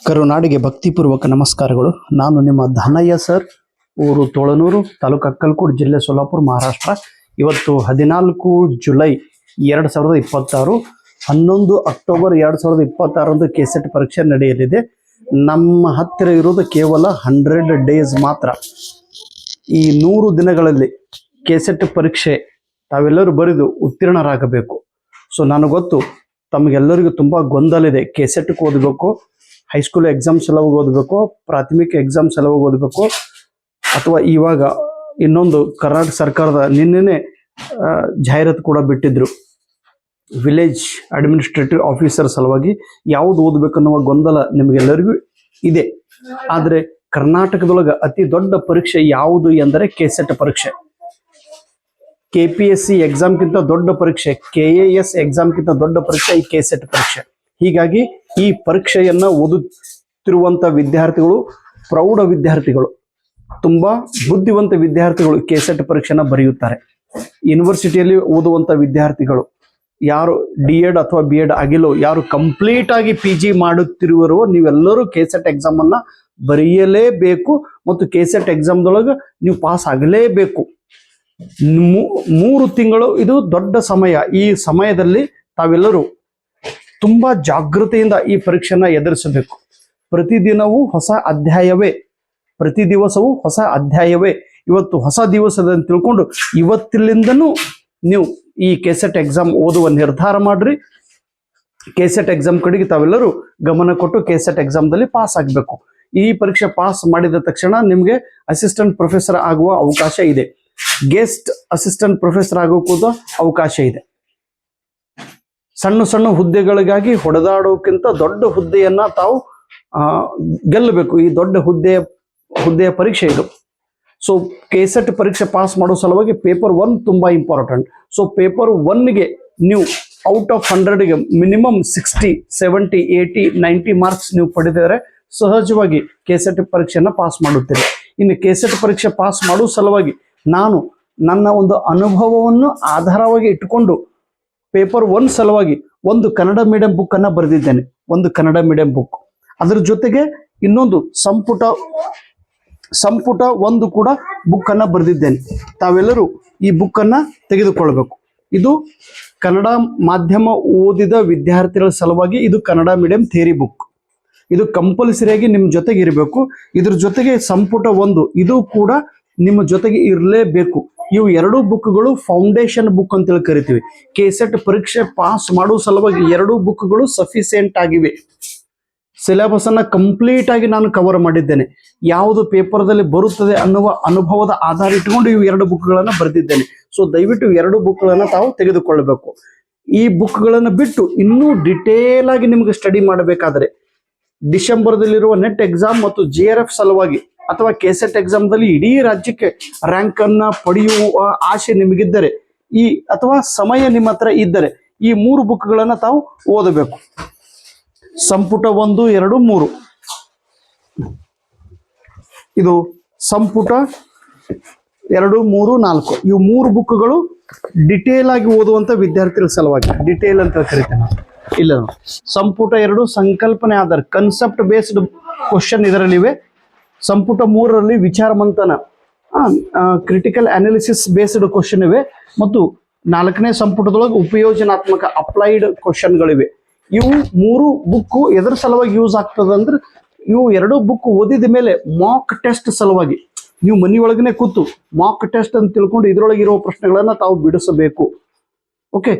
ಕರುನಾಡಿಗೆ ಭಕ್ತಿಪೂರ್ವಕ ನಮಸ್ಕಾರಗಳು. ನಾನು ನಿಮ್ಮ ಧನಯ್ಯ ಸರ್, ಊರು ತೋಳನೂರು, ತಾಲೂಕು ಅಕ್ಕಲಕೋಟ್, ಜಿಲ್ಲೆ ಸೋಲಾಪುರ, ಮಹಾರಾಷ್ಟ್ರ. ಇವತ್ತು 14 ಜುಲೈ 2026, 11 ಅಕ್ಟೋಬರ್ 2026 ಕೆಸೆಟ್ ಪರೀಕ್ಷೆ ನಡೆಯಲಿದೆ. ನಮ್ಮ ಹತ್ತಿರ ಇರೋದು ಕೇವಲ 100 ಡೇಸ್ ಮಾತ್ರ. ಈ 100 ದಿನಗಳಲ್ಲಿ ಕೆಸೆಟ್ ಪರೀಕ್ಷೆ ತಾವೆಲ್ಲರೂ ಬರೆದು ಉತ್ತೀರ್ಣರಾಗಬೇಕು. ಸೊ ನನಗೆ ಗೊತ್ತು ತಮಗೆಲ್ಲರಿಗೂ ತುಂಬ ಗೊಂದಲ ಇದೆ. ಕೆಸೆಟ್ಗೆ ಓದಬೇಕು, ಹೈಸ್ಕೂಲ್ ಎಕ್ಸಾಮ್ಸ್ ಎಲ್ಲ ಓದಬೇಕು, ಪ್ರಾಥಮಿಕ ಎಕ್ಸಾಮ್ಸ್ ಎಲ್ಲ ಓದಬೇಕು, ಅಥವಾ ಇವಾಗ ಇನ್ನೊಂದು ಕರ್ನಾಟಕ ಸರ್ಕಾರದ ನಿನ್ನೆನೆ ಜಾಹೀರಾತು ಕೂಡ ಬಿಟ್ಟಿದ್ರು, ವಿಲೇಜ್ ಅಡ್ಮಿನಿಸ್ಟ್ರೇಟಿವ್ ಆಫೀಸರ್ ಸಲುವಾಗಿ ಯಾವುದು ಓದಬೇಕನ್ನುವ ಗೊಂದಲ ನಿಮಗೆಲ್ಲರಿಗೂ ಇದೆ. ಆದರೆ ಕರ್ನಾಟಕದೊಳಗೆ ಅತಿ ದೊಡ್ಡ ಪರೀಕ್ಷೆ ಯಾವುದು ಎಂದರೆ ಕೆಸೆಟ್ ಪರೀಕ್ಷೆ. KPSC ಎಕ್ಸಾಮ್ಗಿಂತ ದೊಡ್ಡ ಪರೀಕ್ಷೆ, KAS ಎಕ್ಸಾಮ್ಗಿಂತ ದೊಡ್ಡ ಪರೀಕ್ಷೆ ಈ ಕೆಸೆಟ್ ಪರೀಕ್ಷೆ. ಹೀಗಾಗಿ ಈ ಪರೀಕ್ಷೆಯನ್ನ ಓದುತ್ತಿರುವಂತ ವಿದ್ಯಾರ್ಥಿಗಳು, ಪ್ರೌಢ ವಿದ್ಯಾರ್ಥಿಗಳು, ತುಂಬಾ ಬುದ್ಧಿವಂತ ವಿದ್ಯಾರ್ಥಿಗಳು ಕೆಸೆಟ್ ಪರೀಕ್ಷೆನ ಬರೆಯುತ್ತಾರೆ. ಯೂನಿವರ್ಸಿಟಿಯಲ್ಲಿ ಓದುವಂತ ವಿದ್ಯಾರ್ಥಿಗಳು, ಯಾರು D.Ed ಅಥವಾ B.Ed ಆಗಿಲ್ಲೋ, ಯಾರು ಕಂಪ್ಲೀಟ್ ಆಗಿ PG ಮಾಡುತ್ತಿರುವರೋ, ನೀವೆಲ್ಲರೂ ಕೆಸೆಟ್ ಎಕ್ಸಾಮ್ ಅನ್ನ ಬರೆಯಲೇಬೇಕು ಮತ್ತು ಕೆಸೆಟ್ ಎಕ್ಸಾಮ್ದೊಳಗೆ ನೀವು ಪಾಸ್ ಆಗಲೇಬೇಕು. 3 ತಿಂಗಳು ಇದು ದೊಡ್ಡ ಸಮಯ. ಈ ಸಮಯದಲ್ಲಿ ತಾವೆಲ್ಲರೂ ತುಂಬಾ ಜಾಗೃತಿಯಿಂದ ಈ ಪರೀಕ್ಷೆನ ಎದುರಿಸಬೇಕು. ಪ್ರತಿದಿನವೂ ಹೊಸ ಅಧ್ಯಾಯವೇ, ಪ್ರತಿ ದಿವಸವೂ ಹೊಸ ಅಧ್ಯಾಯವೇ. ಇವತ್ತು ಹೊಸ ದಿವಸದ ತಿಳ್ಕೊಂಡು ಇವತ್ತಿನಿಂದನೂ ನೀವು ಈ ಕೆಸೆಟ್ ಎಕ್ಸಾಮ್ ಓದುವ ನಿರ್ಧಾರ ಮಾಡ್ರಿ. ಕೆಸೆಟ್ ಎಕ್ಸಾಮ್ ಕಡೆಗೆ ತಾವೆಲ್ಲರೂ ಗಮನ ಕೊಟ್ಟು ಕೆಸೆಟ್ ಎಕ್ಸಾಮ್ದಲ್ಲಿ ಪಾಸ್ ಆಗಬೇಕು. ಈ ಪರೀಕ್ಷೆ ಪಾಸ್ ಮಾಡಿದ ತಕ್ಷಣ ನಿಮಗೆ ಅಸಿಸ್ಟೆಂಟ್ ಪ್ರೊಫೆಸರ್ ಆಗುವ ಅವಕಾಶ ಇದೆ, ಗೆಸ್ಟ್ ಅಸಿಸ್ಟೆಂಟ್ ಪ್ರೊಫೆಸರ್ ಆಗೋಕ್ಕೂ ಅವಕಾಶ ಇದೆ. ಸಣ್ಣ ಸಣ್ಣ ಹುದ್ದೆಗಳಿಗಾಗಿ ಹೊಡೆದಾಡೋಕ್ಕಿಂತ ದೊಡ್ಡ ಹುದ್ದೆಯನ್ನ ತಾವು ಗೆಲ್ಲಬೇಕು. ಈ ದೊಡ್ಡ ಹುದ್ದೆಯ ಪರೀಕ್ಷೆ ಇದು. ಸೊ ಕೆಸೆಟ್ ಪರೀಕ್ಷೆ ಪಾಸ್ ಮಾಡೋ ಸಲುವಾಗಿ ಪೇಪರ್ 1 ತುಂಬಾ ಇಂಪಾರ್ಟೆಂಟ್. ಸೊ ಪೇಪರ್ 1ಗೆ ನೀವು ಔಟ್ ಆಫ್ 100ಗೆ ಮಿನಿಮಮ್ 60, 70, 80, 90 ಮಾರ್ಕ್ಸ್ ನೀವು ಪಡೆದಿದ್ರೆ ಸಹಜವಾಗಿ ಕೆಸೆಟ್ ಪರೀಕ್ಷೆನ ಪಾಸ್ ಮಾಡುತ್ತೀರಿ. ಇನ್ನು ಕೆಸೆಟ್ ಪರೀಕ್ಷೆ ಪಾಸ್ ಮಾಡೋ ಸಲುವಾಗಿ ನಾನು ನನ್ನ ಒಂದು ಅನುಭವವನ್ನು ಆಧಾರವಾಗಿ ಇಟ್ಟುಕೊಂಡು ಪೇಪರ್ 1 ಸಲುವಾಗಿ ಒಂದು ಕನ್ನಡ ಮೀಡಿಯಂ ಬುಕ್ ಅನ್ನ ಬರೆದಿದ್ದೇನೆ. ಒಂದು ಕನ್ನಡ ಮೀಡಿಯಂ ಬುಕ್, ಅದರ ಜೊತೆಗೆ ಇನ್ನೊಂದು ಸಂಪುಟ 1 ಕೂಡ ಬುಕ್ ಅನ್ನ ಬರೆದಿದ್ದೇನೆ. ತಾವೆಲ್ಲರೂ ಈ ಬುಕ್ ಅನ್ನ ತೆಗೆದುಕೊಳ್ಬೇಕು. ಇದು ಕನ್ನಡ ಮಾಧ್ಯಮ ಓದಿದ ವಿದ್ಯಾರ್ಥಿಗಳ ಸಲುವಾಗಿ ಇದು ಕನ್ನಡ ಮೀಡಿಯಂ ಥಿಯರಿ ಬುಕ್. ಇದು ಕಂಪಲ್ಸರಿಯಾಗಿ ನಿಮ್ಮ ಜೊತೆಗೆ ಇರಬೇಕು. ಇದ್ರ ಜೊತೆಗೆ ಸಂಪುಟ 1 ಇದು ಕೂಡ ನಿಮ್ಮ ಜೊತೆಗೆ ಇರಲೇಬೇಕು. ಇವು 2 ಬುಕ್ಗಳು ಫೌಂಡೇಶನ್ ಬುಕ್ ಅಂತೇಳಿ ಕರಿತೀವಿ. ಕೆಸೆಟ್ ಪರೀಕ್ಷೆ ಪಾಸ್ ಮಾಡುವ ಸಲುವಾಗಿ 2 ಬುಕ್ಗಳು ಸಫಿಸಿಯೆಂಟ್ ಆಗಿವೆ. ಸಿಲೆಬಸ್ ಅನ್ನ ಕಂಪ್ಲೀಟ್ ಆಗಿ ನಾನು ಕವರ್ ಮಾಡಿದ್ದೇನೆ. ಯಾವುದು ಪೇಪರ್ದಲ್ಲಿ ಬರುತ್ತದೆ ಅನ್ನುವ ಅನುಭವದ ಆಧಾರ ಇಟ್ಟುಕೊಂಡು ಇವು 2 ಬುಕ್ಗಳನ್ನ ಬರೆದಿದ್ದೇನೆ. ಸೊ ದಯವಿಟ್ಟು 2 ಬುಕ್ಗಳನ್ನ ತಾವು ತೆಗೆದುಕೊಳ್ಳಬೇಕು. ಈ ಬುಕ್ಗಳನ್ನು ಬಿಟ್ಟು ಇನ್ನೂ ಡಿಟೇಲ್ ಆಗಿ ನಿಮ್ಗೆ ಸ್ಟಡಿ ಮಾಡಬೇಕಾದ್ರೆ ಡಿಸೆಂಬರ್ದಲ್ಲಿರುವ ನೆಟ್ ಎಕ್ಸಾಮ್ ಮತ್ತು JRF ಸಲುವಾಗಿ ಅಥವಾ ಕೆಸೆಟ್ ಎಕ್ಸಾಮ್ದಲ್ಲಿ ಇಡೀ ರಾಜ್ಯಕ್ಕೆ ರ್ಯಾಂಕ್ ಅನ್ನ ಪಡೆಯುವ ಆಸೆ ನಿಮಗಿದ್ದರೆ, ಅಥವಾ ಸಮಯ ನಿಮ್ಮ ಹತ್ರ ಇದ್ದರೆ ಈ 3 ಬುಕ್ಗಳನ್ನ ತಾವು ಓದಬೇಕು. ಸಂಪುಟ 1, 2, 3. ಇದು ಸಂಪುಟ 2, 3, 4 ಇವು 3 ಬುಕ್ಗಳು ಡಿಟೇಲ್ ಆಗಿ ಓದುವಂತ ವಿದ್ಯಾರ್ಥಿಗಳ ಸಲುವಾಗಿ. ಡಿಟೇಲ್ ಅಂತ ಕರಿತೇನೆ. ಇಲ್ಲ, ಸಂಪುಟ 2 ಸಂಕಲ್ಪನೆ ಆಧಾರ, ಕನ್ಸೆಪ್ಟ್ ಬೇಸ್ಡ್ ಕ್ವಶನ್ ಇದರಲ್ಲಿವೆ. ಸಂಪುಟ 3ರಲ್ಲಿ ವಿಚಾರ ಮಂಥನ, ಕ್ರಿಟಿಕಲ್ ಅನಾಲಿಸಿಸ್ ಬೇಸ್ಡ್ ಕ್ವಶನ್ ಇವೆ. ಮತ್ತು 4ನೇ ಸಂಪುಟದೊಳಗೆ ಉಪಯೋಜನಾತ್ಮಕ ಅಪ್ಲೈಡ್ ಕ್ವಶನ್ಗಳಿವೆ. ಇವು 3 ಬುಕ್ ಎದರ ಸಲುವಾಗಿ ಯೂಸ್ ಆಗ್ತದೆ ಅಂದ್ರೆ, ಇವು 2 ಬುಕ್ ಓದಿದ ಮೇಲೆ ಮಾಕ್ ಟೆಸ್ಟ್ ಸಲುವಾಗಿ ನೀವು ಮನೆಯೊಳಗನೆ ಕೂತು ಮಾಕ್ ಟೆಸ್ಟ್ ಅಂತ ತಿಳ್ಕೊಂಡು ಇದರೊಳಗೆ ಇರುವ ಪ್ರಶ್ನೆಗಳನ್ನ ತಾವು ಬಿಡಿಸಬೇಕು. ಓಕೆ,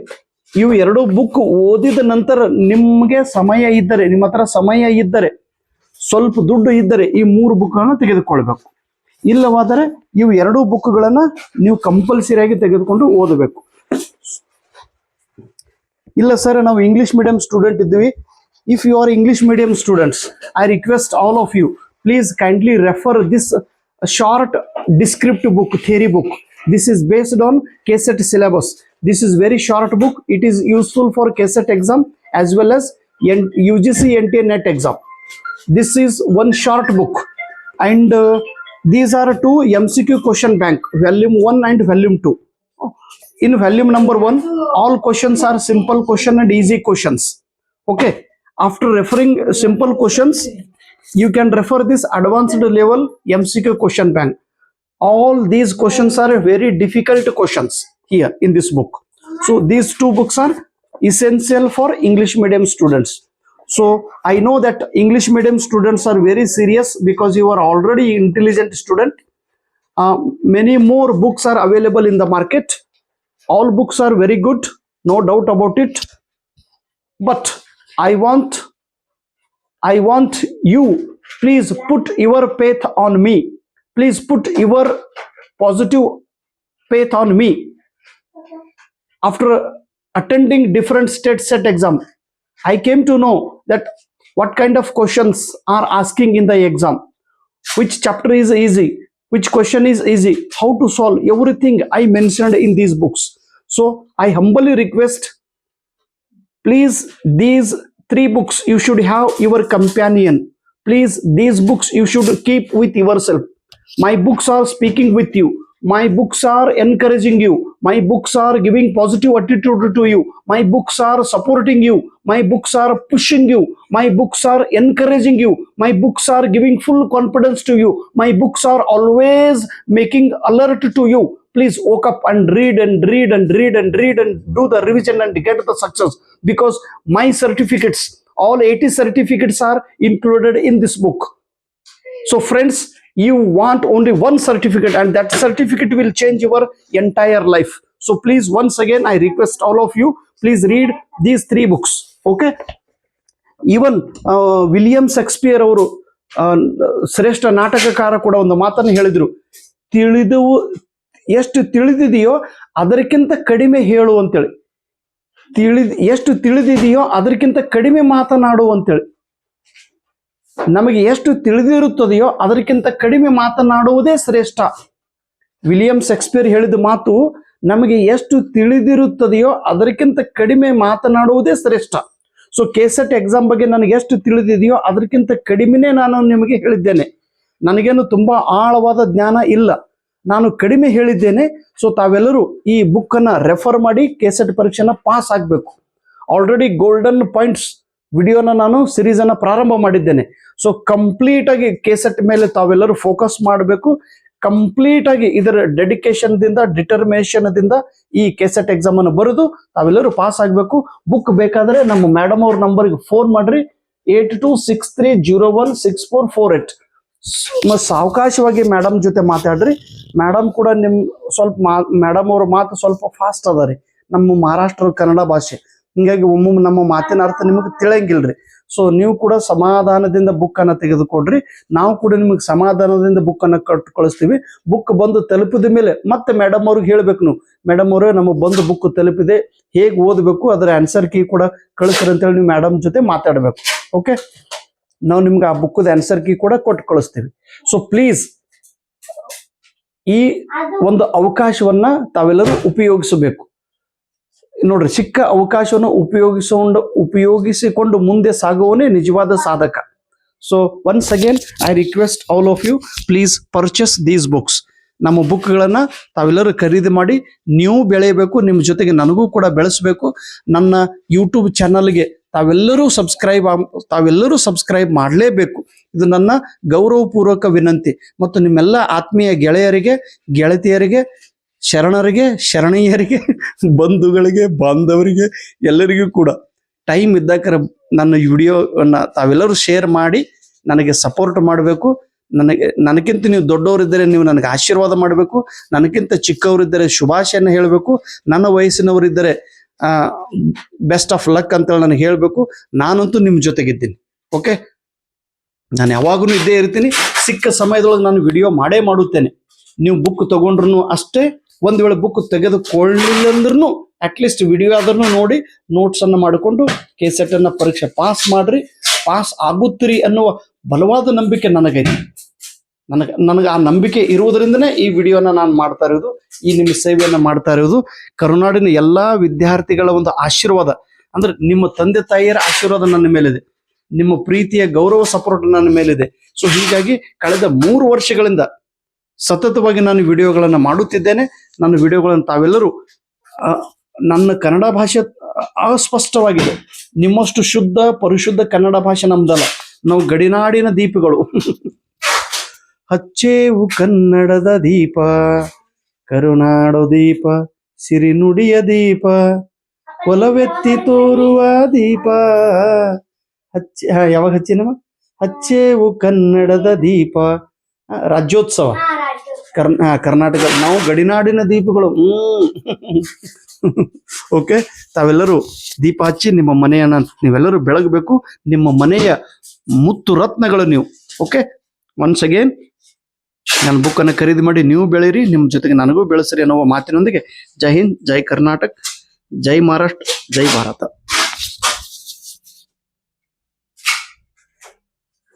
ಇವು 2 ಬುಕ್ ಓದಿದ ನಂತರ ನಿಮಗೆ ಸಮಯ ಇದ್ದರೆ, ನಿಮ್ಮ ಹತ್ರ ಸಮಯ ಇದ್ದರೆ, ಸ್ವಲ್ಪ ದುಡ್ಡು ಇದ್ದರೆ ಈ 3 ಬುಕ್ಗಳನ್ನು ತೆಗೆದುಕೊಳ್ಬೇಕು. ಇಲ್ಲವಾದರೆ ಇವು 2 ಬುಕ್ಗಳನ್ನ ನೀವು ಕಂಪಲ್ಸರಿಯಾಗಿ ತೆಗೆದುಕೊಂಡು ಓದಬೇಕು. ಇಲ್ಲ ಸರ್, ನಾವು ಇಂಗ್ಲಿಷ್ ಮೀಡಿಯಂ ಸ್ಟೂಡೆಂಟ್ ಇದ್ದೀವಿ. If you are English medium students, I request all of you, please kindly refer this short descriptive book, theory book. This is based on KCET syllabus. This is very short book. It is useful for KCET exam as well as UGC NTA NET exam. This is one short book, and these are two MCQ question bank, volume 1 and volume 2. In volume number 1, all questions are simple question and easy questions. Okay, after referring simple questions, you can refer this advanced level MCQ question bank. All these questions are very difficult questions here in this book. So these two books are essential for English medium students. So I know that English medium students are very serious because you are already intelligent student. Many more books are available in the market. All books are very good, no doubt about it. But I want you, please put your faith on me. Please put your positive faith on me. After attending different state set exam, I came to know that what kind of questions are asking in the exam, which chapter is easy, which question is easy, how to solve, everything I mentioned in these books. So I humbly request, please, these 3 books you should have your companion. Please, these books you should keep with yourself. My books are speaking with you. My books are encouraging you. My books are giving positive attitude to you. My books are supporting you. My books are pushing you. My books are encouraging you. My books are giving full confidence to you. My books are always making alert to you. Please wake up and read and read and read and read and do the revision and get the success, because my certificates, all 80 certificates are included in this book. So friends, you want only one certificate, and that certificate will change your entire life. So please, once again, I request all of you, please read these 3 books. Okay. Even William Shakespeare ಅವರು ಶ್ರೇಷ್ಠ ನಾಟಕಕಾರ ಕೂಡ ಒಂದು ಮಾತನ್ನು ಹೇಳಿದ್ರು, ಎಷ್ಟು ತಿಳಿದಿದೆಯೋ ಅದಕ್ಕಿಂತ ಕಡಿಮೆ ಹೇಳು ಅಂತೇಳಿ. ಎಷ್ಟು ತಿಳಿದಿದೆಯೋ ಅದಕ್ಕಿಂತ ಕಡಿಮೆ ಮಾತನಾಡು ಅಂತೇಳಿ. ನಮಗೆ ಎಷ್ಟು ತಿಳಿದಿರುತ್ತದೆಯೋ ಅದಕ್ಕಿಂತ ಕಡಿಮೆ ಮಾತನಾಡುವುದೇ ಶ್ರೇಷ್ಠ. ವಿಲಿಯಂ ಶೇಕ್ಸ್ಪಿಯರ್ ಹೇಳಿದ ಮಾತು, ನಮಗೆ ಎಷ್ಟು ತಿಳಿದಿರುತ್ತದೆಯೋ ಅದಕ್ಕಿಂತ ಕಡಿಮೆ ಮಾತನಾಡುವುದೇ ಶ್ರೇಷ್ಠ. ಸೊ ಕೆಸೆಟ್ ಎಕ್ಸಾಮ್ ಬಗ್ಗೆ ನನಗೆ ಎಷ್ಟು ತಿಳಿದಿದೆಯೋ ಅದಕ್ಕಿಂತ ಕಡಿಮೆನೇ ನಾನು ನಿಮಗೆ ಹೇಳಿದ್ದೇನೆ. ನನಗೇನು ತುಂಬಾ ಆಳವಾದ ಜ್ಞಾನ ಇಲ್ಲ, ನಾನು ಕಡಿಮೆ ಹೇಳಿದ್ದೇನೆ. ಸೊ ತಾವೆಲ್ಲರೂ ಈ ಬುಕ್ ಅನ್ನ ರೆಫರ್ ಮಾಡಿ ಕೆಸೆಟ್ ಪರೀಕ್ಷೆನ ಪಾಸ್ ಆಗಬೇಕು. ಆಲ್ರೆಡಿ ಗೋಲ್ಡನ್ ಪಾಯಿಂಟ್ಸ್ ವಿಡಿಯೋನ ನಾನು ಸಿರೀಸ್ ಅನ್ನ ಪ್ರಾರಂಭ ಮಾಡಿದ್ದೇನೆ. ಸೊ ಕಂಪ್ಲೀಟ್ ಆಗಿ ಕೆಸೆಟ್ ಮೇಲೆ ತಾವೆಲ್ಲರೂ ಫೋಕಸ್ ಮಾಡಬೇಕು. ಕಂಪ್ಲೀಟ್ ಆಗಿ ಇದರ ಡೆಡಿಕೇಶನ್ ದಿಂದ, ಡಿಟರ್ಮಿನೇಷನ್ ದಿಂದ ಈ ಕೆಸೆಟ್ ಎಕ್ಸಾಮ್ ಅನ್ನು ಬರೆದು ತಾವೆಲ್ಲರೂ ಪಾಸ್ ಆಗಬೇಕು. ಬುಕ್ ಬೇಕಾದ್ರೆ ನಮ್ಮ ಮೇಡಮ್ ಅವ್ರ ನಂಬರ್ಗೆ ಫೋನ್ ಮಾಡ್ರಿ, 8263016448. ಸಾವಕಾಶವಾಗಿ ಮೇಡಮ್ ಜೊತೆ ಮಾತಾಡ್ರಿ. ಮೇಡಮ್ ಕೂಡ ನಿಮ್ ಸ್ವಲ್ಪ ಮೇಡಮ್ ಅವ್ರ ಮಾತು ಸ್ವಲ್ಪ ಫಾಸ್ಟ್ ಅದ ರೀ, ನಮ್ಮ ಮಹಾರಾಷ್ಟ್ರ ಕನ್ನಡ ಭಾಷೆ, ಹಿಂಗಾಗಿ ಒಮ್ಮೊಮ್ಮೆ ನಮ್ಮ ಮಾತಿನ ಅರ್ಥ ನಿಮಗೆ ತಿಳಿಯಂಗಿಲ್ರಿ. ಸೊ ನೀವು ಕೂಡ ಸಮಾಧಾನದಿಂದ ಬುಕ್ ಅನ್ನ ತೆಗೆದುಕೊಡ್ರಿ. ನಾವು ಕೂಡ ನಿಮಗೆ ಸಮಾಧಾನದಿಂದ ಬುಕ್ ಅನ್ನ ಕೊಟ್ಟು ಕಳಿಸ್ತೀವಿ. ಬುಕ್ ಬಂದು ತಲುಪಿದ ಮೇಲೆ ಮತ್ತೆ ಮೇಡಮ್ ಅವ್ರಿಗೆ ಹೇಳ್ಬೇಕು, ನೀವು ಮೇಡಮ್ ಅವರೇ ನಮಗೆ ಬಂದು ಬುಕ್ ತಲುಪಿದೆ, ಹೇಗೆ ಓದಬೇಕು, ಅದರ ಆನ್ಸರ್ ಕೀ ಕೂಡ ಕಳಿಸ್ರಿ ಅಂತೇಳಿ ನೀವು ಮೇಡಮ್ ಜೊತೆ ಮಾತಾಡ್ಬೇಕು. ಓಕೆ, ನಾವು ನಿಮ್ಗೆ ಆ ಬುಕ್ದ ಆನ್ಸರ್ ಕೀ ಕೂಡ ಕೊಟ್ಟು ಕಳಿಸ್ತೀವಿ. ಸೊ ಪ್ಲೀಸ್ ಈ ಒಂದು ಅವಕಾಶವನ್ನ ತಾವೆಲ್ಲರೂ ಉಪಯೋಗಿಸಬೇಕು. ನೋಡ್ರಿ, ಸಿಕ್ಕ ಅವಕಾಶವನ್ನು ಉಪಯೋಗಿಸಿಕೊಂಡು ಮುಂದೆ ಸಾಗುವವನೇ ನಿಜವಾದ ಸಾಧಕ. So once again I request all of you, please purchase these books. ನಮ್ಮ ಬುಕ್ಗಳನ್ನ ತಾವೆಲ್ಲರೂ ಖರೀದಿ ಮಾಡಿ ನೀವು ಬೆಳೆಯಬೇಕು, ನಿಮ್ಮ ಜೊತೆಗೆ ನನಗೂ ಕೂಡ ಬೆಳೆಸಬೇಕು. ನನ್ನ ಯೂಟ್ಯೂಬ್ ಚಾನಲ್ಗೆ ತಾವೆಲ್ಲರೂ ಸಬ್ಸ್ಕ್ರೈಬ್ ಮಾಡಲೇಬೇಕು. ಇದು ನನ್ನ ಗೌರವಪೂರ್ವಕ ವಿನಂತಿ. ಮತ್ತು ನಿಮ್ಮೆಲ್ಲ ಆತ್ಮೀಯ ಗೆಳೆಯರಿಗೆ, ಗೆಳತಿಯರಿಗೆ, ಶರಣರಿಗೆ, ಶರಣೀಯರಿಗೆ, ಬಂಧುಗಳಿಗೆ, ಬಾಂಧವರಿಗೆ, ಎಲ್ಲರಿಗೂ ಕೂಡ ಟೈಮ್ ಇದ್ದಾಗ ನನ್ನ ವಿಡಿಯೋವನ್ನು ತಾವೆಲ್ಲರೂ ಶೇರ್ ಮಾಡಿ ನನಗೆ ಸಪೋರ್ಟ್ ಮಾಡಬೇಕು. ನನಗಿಂತ ನೀವು ದೊಡ್ಡವರಿದ್ದರೆ ನೀವು ನನಗೆ ಆಶೀರ್ವಾದ ಮಾಡಬೇಕು. ನನಗಿಂತ ಚಿಕ್ಕವರಿದ್ದರೆ ಶುಭಾಶಯನ ಹೇಳಬೇಕು. ನನ್ನ ವಯಸ್ಸಿನವರಿದ್ದರೆ ಬೆಸ್ಟ್ ಆಫ್ ಲಕ್ ಅಂತೇಳಿ ನನಗೆ ಹೇಳಬೇಕು. ನಾನಂತೂ ನಿಮ್ಮ ಜೊತೆಗಿದ್ದೀನಿ. ಓಕೆ, ನಾನು ಯಾವಾಗೂ ಇದ್ದೇ ಇರ್ತೀನಿ. ಸಿಕ್ಕ ಸಮಯದೊಳಗೆ ನಾನು ವಿಡಿಯೋ ಮಾಡೇ ಮಾಡುತ್ತೇನೆ. ನೀವು ಬುಕ್ ತಗೊಂಡ್ರು ಅಷ್ಟೇ, ಒಂದು ವೇಳೆ ಬುಕ್ ತೆಗೆದುಕೊಳ್ಳಿಲ್ಲ ಅಂದ್ರೂ ಅಟ್ಲೀಸ್ಟ್ ವಿಡಿಯೋ ಆದ್ರೂ ನೋಡಿ ನೋಟ್ಸ್ ಅನ್ನು ಮಾಡಿಕೊಂಡು ಕೆಸೆಟ್ ಅನ್ನ ಪರೀಕ್ಷೆ ಪಾಸ್ ಮಾಡ್ರಿ. ಪಾಸ್ ಆಗುತ್ತೀರಿ ಅನ್ನುವ ಬಲವಾದ ನಂಬಿಕೆ ನನಗೈತಿ. ನನಗೆ ಆ ನಂಬಿಕೆ ಇರುವುದರಿಂದನೇ ಈ ವಿಡಿಯೋನ ನಾನು ಮಾಡ್ತಾ ಇರೋದು, ಈ ನಿಮ್ಮ ಸೇವೆಯನ್ನ ಮಾಡ್ತಾ ಇರೋದು. ಕರುನಾಡಿನ ಎಲ್ಲಾ ವಿದ್ಯಾರ್ಥಿಗಳ ಒಂದು ಆಶೀರ್ವಾದ, ಅಂದ್ರೆ ನಿಮ್ಮ ತಂದೆ ತಾಯಿಯರ ಆಶೀರ್ವಾದ ನನ್ನ ಮೇಲಿದೆ. ನಿಮ್ಮ ಪ್ರೀತಿಯ ಗೌರವ ಸಪೋರ್ಟ್ ನನ್ನ ಮೇಲಿದೆ. ಸೊ ಹೀಗಾಗಿ ಕಳೆದ 3 ವರ್ಷಗಳಿಂದ ಸತತವಾಗಿ ನಾನು ವಿಡಿಯೋಗಳನ್ನು ಮಾಡುತ್ತಿದ್ದೇನೆ. ನನ್ನ ವಿಡಿಯೋಗಳನ್ನು ತಾವೆಲ್ಲರೂ ನನ್ನ ಕನ್ನಡ ಭಾಷೆ ಅಸ್ಪಷ್ಟವಾಗಿದೆ. ನಿಮ್ಮಷ್ಟು ಶುದ್ಧ ಪರಿಶುದ್ಧ ಕನ್ನಡ ಭಾಷೆ ನಮ್ದಲ್ಲ. ನಾವು ಗಡಿನಾಡಿನ ದೀಪಗಳು. ಹಚ್ಚೇವು ಕನ್ನಡದ ದೀಪ, ಕರುನಾಡೋ ದೀಪ, ಸಿರಿನುಡಿಯ ದೀಪ, ಒಲವೆತ್ತಿ ತೋರುವ ದೀಪ. ಯಾವಾಗ ಹಚ್ಚಿನಮ್ಮ? ಹಚ್ಚೇವು ಕನ್ನಡದ ದೀಪ. ರಾಜ್ಯೋತ್ಸವ ಕರ್ನಾಟಕ, ನಾವು ಗಡಿನಾಡಿನ ದೀಪಗಳು. ಓಕೆ, ತಾವೆಲ್ಲರೂ ದೀಪ ಹಚ್ಚಿ ನಿಮ್ಮ ಮನೆಯನ್ನ ನೀವೆಲ್ಲರೂ ಬೆಳಗಬೇಕು. ನಿಮ್ಮ ಮನೆಯ ಮುತ್ತು ರತ್ನಗಳು ನೀವು. ಓಕೆ, ಒನ್ಸ್ ಅಗೇನ್ ನನ್ನ ಬುಕ್ಕನ್ನು ಖರೀದಿ ಮಾಡಿ ನೀವು ಬೆಳೀರಿ, ನಿಮ್ಮ ಜೊತೆಗೆ ನನಗೂ ಬೆಳೆಸಿರಿ ಅನ್ನೋ ಮಾತಿನೊಂದಿಗೆ ಜೈ ಹಿಂದ್, ಜೈ ಕರ್ನಾಟಕ, ಜೈ ಮಹಾರಾಷ್ಟ್ರ, ಜೈ ಭಾರತ.